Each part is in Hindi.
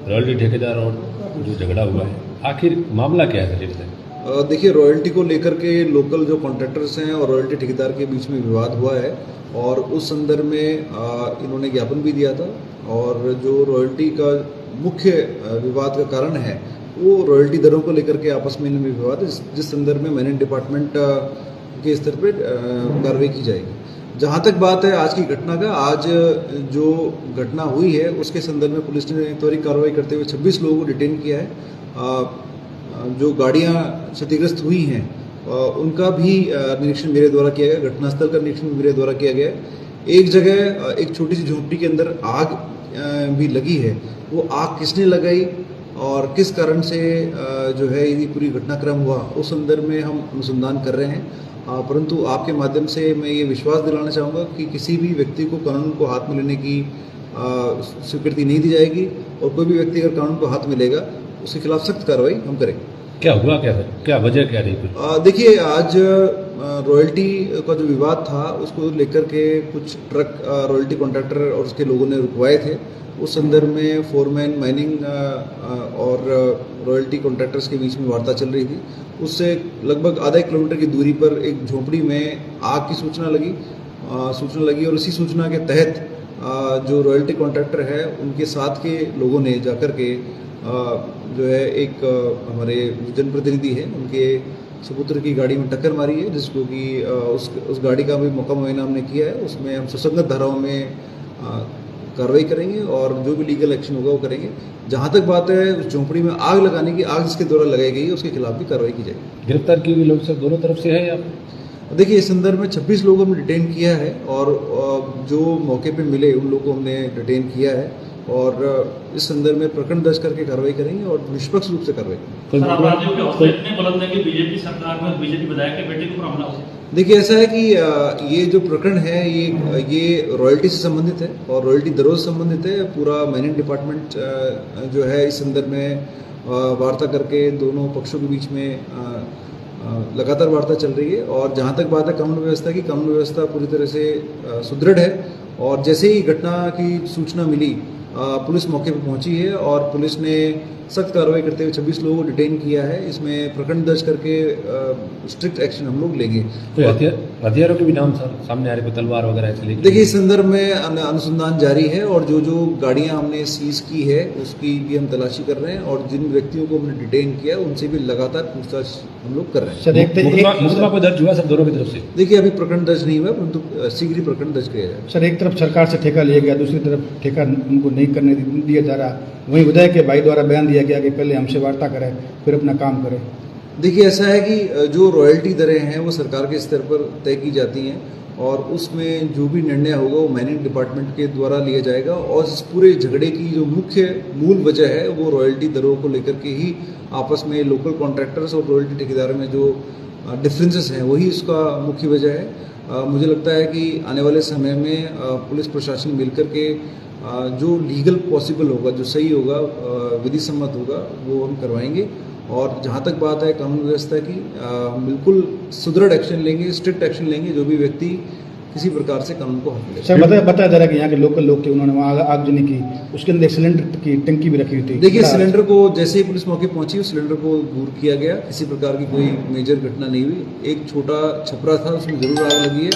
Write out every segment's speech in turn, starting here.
रॉयल्टी ठेकेदार और जो झगड़ा हुआ है, आखिर मामला क्या है सचिन से? देखिए, रॉयल्टी को लेकर के लोकल जो कॉन्ट्रैक्टर्स हैं और रॉयल्टी ठेकेदार के बीच में विवाद हुआ है और उस संदर्भ में इन्होंने ज्ञापन भी दिया था और जो रॉयल्टी का मुख्य विवाद का कारण है वो रॉयल्टी दरों को लेकर के आपस में इनमें विवाद है, जिस संदर्भ में मैनेजमेंट डिपार्टमेंट के स्तर पर कार्रवाई की जाएगी। जहाँ तक बात है आज की घटना का, आज जो घटना हुई है उसके संदर्भ में पुलिस ने त्वरित कार्रवाई करते हुए 26 लोगों को डिटेन किया है। जो गाड़ियां क्षतिग्रस्त हुई हैं उनका भी निरीक्षण मेरे द्वारा किया गया, घटनास्थल का निरीक्षण मेरे द्वारा किया गया। एक जगह एक छोटी सी झोंपड़ी के अंदर आग भी लगी है, वो आग किसने लगाई और किस कारण से जो है ये पूरी घटनाक्रम हुआ उस संदर्भ में हम अनुसंधान कर रहे हैं। परंतु आपके माध्यम से मैं ये विश्वास दिलाना चाहूँगा कि किसी भी व्यक्ति को कानून को हाथ में लेने की स्वीकृति नहीं दी जाएगी और कोई भी व्यक्ति अगर कानून को हाथ में लेगा उसके खिलाफ सख्त कार्रवाई हम करेंगे। क्या हुआ, क्या वजह क्या रही? देखिए, आज रॉयल्टी का जो विवाद था उसको लेकर के कुछ ट्रक रॉयल्टी कॉन्ट्रैक्टर और उसके लोगों ने रुकवाए थे। उस संदर्भ में फोरमैन माइनिंग और रॉयल्टी कॉन्ट्रैक्टर्स के बीच में वार्ता चल रही थी। उससे लगभग आधा किलोमीटर की दूरी पर एक झोंपड़ी में आग की सूचना लगी और इसी सूचना के तहत जो रॉयल्टी कॉन्ट्रैक्टर है उनके साथ के लोगों ने जाकर के जो है एक हमारे जनप्रतिनिधि है उनके सुपुत्र की गाड़ी में टक्कर मारी है, जिसको कि उस गाड़ी का भी मौका मुआयना हमने किया है। उसमें हम सुसंगत धाराओं में कार्रवाई करेंगे और जो भी लीगल एक्शन होगा वो करेंगे। जहाँ तक बात है उस झोंपड़ी में आग लगाने की, आग जिसके द्वारा लगाई गई है उसके खिलाफ भी कार्रवाई की जाएगी। गिरफ्तार किए हुए लोग सब दोनों तरफ से है या? देखिए, इस संदर्भ में 26 लोगों को हमने डिटेन किया है और जो मौके पे मिले उन लोगों को हमने डिटेन किया है और इस संदर्भ में प्रकरण दर्ज करके कार्रवाई करेंगे और निष्पक्ष रूप से कार्रवाई करेंगे। बीजेपी सरकार में बीजेपी विधायक के बेटे को हमला हो। देखिए, ऐसा है कि ये जो प्रकरण है ये रॉयल्टी से संबंधित है और रॉयल्टी दरों से संबंधित है। पूरा मैनेजमेंट डिपार्टमेंट जो है इस संदर्भ में वार्ता करके दोनों पक्षों के बीच में लगातार वार्ता चल रही है और जहाँ तक बात है कानून व्यवस्था की, कानून व्यवस्था पूरी तरह से सुदृढ़ है और जैसे ही घटना की सूचना मिली पुलिस मौके पर पहुंची है और पुलिस ने सख्त कार्रवाई करते हुए 26 लोगों को डिटेन किया है। इसमें प्रकरण दर्ज करके स्ट्रिक्ट एक्शन हम लोग लेंगे। तो हथियारों के भी नाम सामने आ रहे, तलवार वगैरह ऐसे लेके? देखिए, इस संदर्भ में अनुसंधान जारी है और जो गाड़ियां हमने सीज की है उसकी भी हम तलाशी कर रहे हैं और जिन व्यक्तियों को हमने डिटेन किया उनसे भी लगातार पूछताछ हम लोग कर रहे हैं। मुकदमा को दर्ज हुआ सब दोनों की तरफ से? देखिए, अभी प्रकरण दर्ज नहीं हुआ परंतु शीघ्र ही प्रकरण दर्ज किया जाएगा। सर, एक तरफ सरकार से ठेका लिया गया, दूसरी तरफ ठेका उनको नहीं करने दिया जा रहा, वहीं विधायक के भाई द्वारा बयान दिया गया कि पहले हमसे वार्ता करें फिर अपना काम करें। देखिए, ऐसा है कि जो रॉयल्टी दरें हैं वो सरकार के स्तर पर तय की जाती हैं और उसमें जो भी निर्णय होगा वो मैनेजमेंट डिपार्टमेंट के द्वारा लिया जाएगा और इस पूरे झगड़े की जो मुख्य मूल वजह है वो रॉयल्टी दरों को लेकर के ही आपस में लोकल कॉन्ट्रैक्टर्स और रॉयल्टी ठेकेदारों में जो डिफरेंसेस हैं वही इसका मुख्य वजह है। मुझे लगता है कि आने वाले समय में पुलिस प्रशासन मिलकर के जो लीगल पॉसिबल होगा, जो सही होगा, विधि सम्मत होगा वो हम करवाएंगे और जहाँ तक बात है कानून व्यवस्था की, बिल्कुल सुदृढ़ एक्शन लेंगे, स्ट्रिक्ट एक्शन लेंगे जो भी व्यक्ति किसी प्रकार से कानून को हाथ में। सर, बताया जा रहा है कि यहाँ के लोकल लोग थे, उन्होंने वहाँ आगजनी की, उसके अंदर सिलेंडर की टंकी भी रखी हुई थी। देखिए, सिलेंडर को जैसे ही पुलिस मौके पहुंची उस सिलेंडर को दूर किया गया, किसी प्रकार की कोई मेजर घटना नहीं हुई। एक छोटा छपरा था उसमें जरूर आग लगी है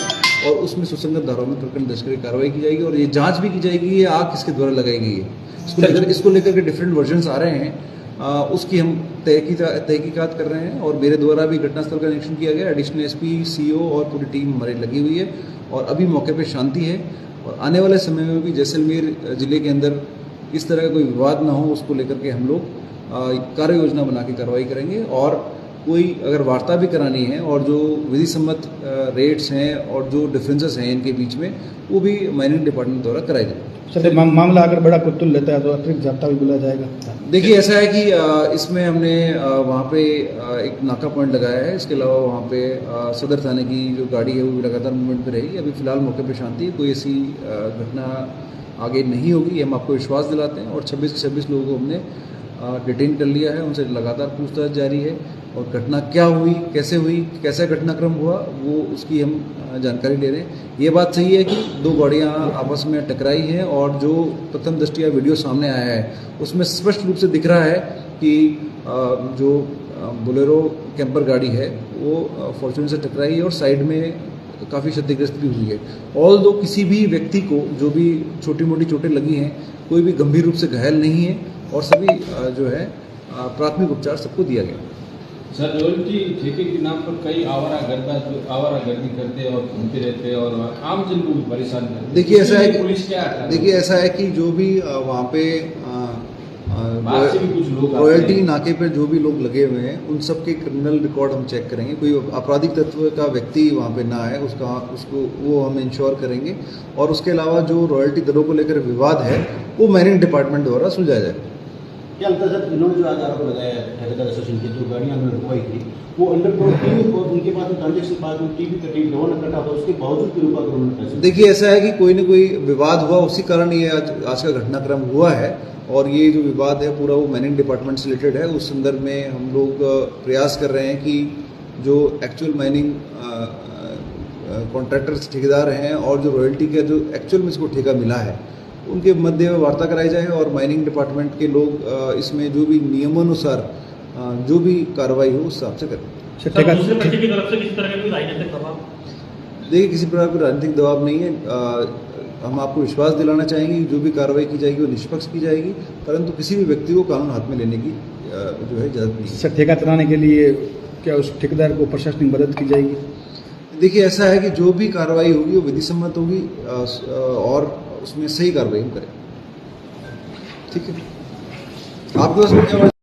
और उसमें सुसंगत धाराओं में प्रकरण दर्ज करके कार्रवाई की जाएगी और ये जांच भी की जाएगी ये आग किसके द्वारा लगाई गई है। इसको लेकर के डिफरेंट वर्जन्स आ रहे हैं, उसकी हम तहकीकात कर रहे हैं और मेरे द्वारा भी घटनास्थल का निरीक्षण किया गया। एडिशनल एसपी, सीओ और पूरी टीम हमारी लगी हुई है और अभी मौके पे शांति है और आने वाले समय में भी जैसलमेर जिले के अंदर इस तरह का कोई विवाद ना हो उसको लेकर के हम लोग कार्य योजना बना के कार्रवाई करेंगे और कोई अगर वार्ता भी करानी है और जो विधि सम्मत रेट्स हैं और जो डिफरेंसेस हैं इनके बीच में वो भी माइनिंग डिपार्टमेंट द्वारा कराए जाएंगे। सर, मामला अगर बड़ा कुतुल लेता है तो अतिरिक्त जाब्ता भी बुलाया जाएगा? देखिए, ऐसा है कि इसमें हमने वहाँ पे एक नाका पॉइंट लगाया है। इसके अलावा वहाँ पे सदर थाने की जो गाड़ी है वो भी लगातार मूवमेंट पे रहेगी। अभी फिलहाल मौके पे शांति है, कोई ऐसी घटना आगे नहीं होगी, ये हम आपको विश्वास दिलाते हैं और 26 लोगों को हमने डिटेन कर लिया है, उनसे लगातार पूछताछ जारी है। और घटना क्या हुई, कैसा घटनाक्रम हुआ, वो उसकी हम जानकारी ले रहे हैं। ये बात सही है कि दो गाड़ियाँ आपस में टकराई हैं और जो प्रथम दृष्टया वीडियो सामने आया है उसमें स्पष्ट रूप से दिख रहा है कि जो बोलेरो कैंपर गाड़ी है वो फॉर्च्यूनर से टकराई है और साइड में काफ़ी क्षतिग्रस्त भी हुई है। ऑल दो किसी भी व्यक्ति को जो भी छोटी मोटी चोटें लगी हैं, कोई भी गंभीर रूप से घायल नहीं है और सभी जो है प्राथमिक उपचार सबको दिया गया। सर, रॉयल्टी ठेके के नाम पर कई आवारागर्दी करते और घूमते रहते हैं और आम जन को भी परेशान करते हैं। देखिए ऐसा है कि जो भी वहाँ पे बाहर से भी कुछ लोग रॉयल्टी नाके पे जो भी लोग लगे हुए हैं उन सब के क्रिमिनल रिकॉर्ड हम चेक करेंगे। कोई आपराधिक तत्व का व्यक्ति वहाँ पे ना आए उसको वो हम इंश्योर करेंगे। और उसके अलावा जो रॉयल्टी दरों को लेकर विवाद है वो मैरिंग डिपार्टमेंट द्वारा सुलझाया जाएगा। क्या लगता है सर, इन्होंने जो आज आरोप लगाया है ठेकेदार एसोसिएशन की जो गाड़ियाँ उन्होंने रुकवाई थी वो अंडर टीवी और उनके पास ट्रांजेक्शन बाद में टीवी का टीवी डबल कटा था, उसके बावजूद भी रुका उन्होंने पैसे। देखिए ऐसा है कि कोई न कोई विवाद हुआ, उसी कारण ये आज का घटनाक्रम हुआ है। और ये जो विवाद है पूरा वो माइनिंग डिपार्टमेंट से रिलेटेड है। उस संदर्भ में हम लोग प्रयास कर रहे हैं कि जो एक्चुअल माइनिंग कॉन्ट्रैक्टर्स ठेकेदार हैं और जो रॉयल्टी का जो एक्चुअल में इसको ठेका मिला है उनके मध्य में वार्ता कराई जाए और माइनिंग डिपार्टमेंट के लोग इसमें जो भी नियमानुसार जो भी कार्रवाई हो उस हिसाब से करें। सर, दूसरे पक्ष की तरफ से किसी तरह का कोई राजनीतिक दबाव? देखिए किसी प्रकार का राजनीतिक दबाव नहीं है। हम आपको विश्वास दिलाना चाहेंगे कि जो भी कार्रवाई की जाएगी वो निष्पक्ष की जाएगी, परंतु किसी भी व्यक्ति को कानून हाथ में लेने की जो है इजाज़त नहीं है। सर, ठेका चलाने के लिए क्या उस ठेकेदार को प्रशासनिक मदद की जाएगी? देखिए ऐसा है कि जो भी कार्रवाई होगी वो विधि सम्मत होगी और उसमें सही कार्रवाई हम करें। ठीक है, आपके पास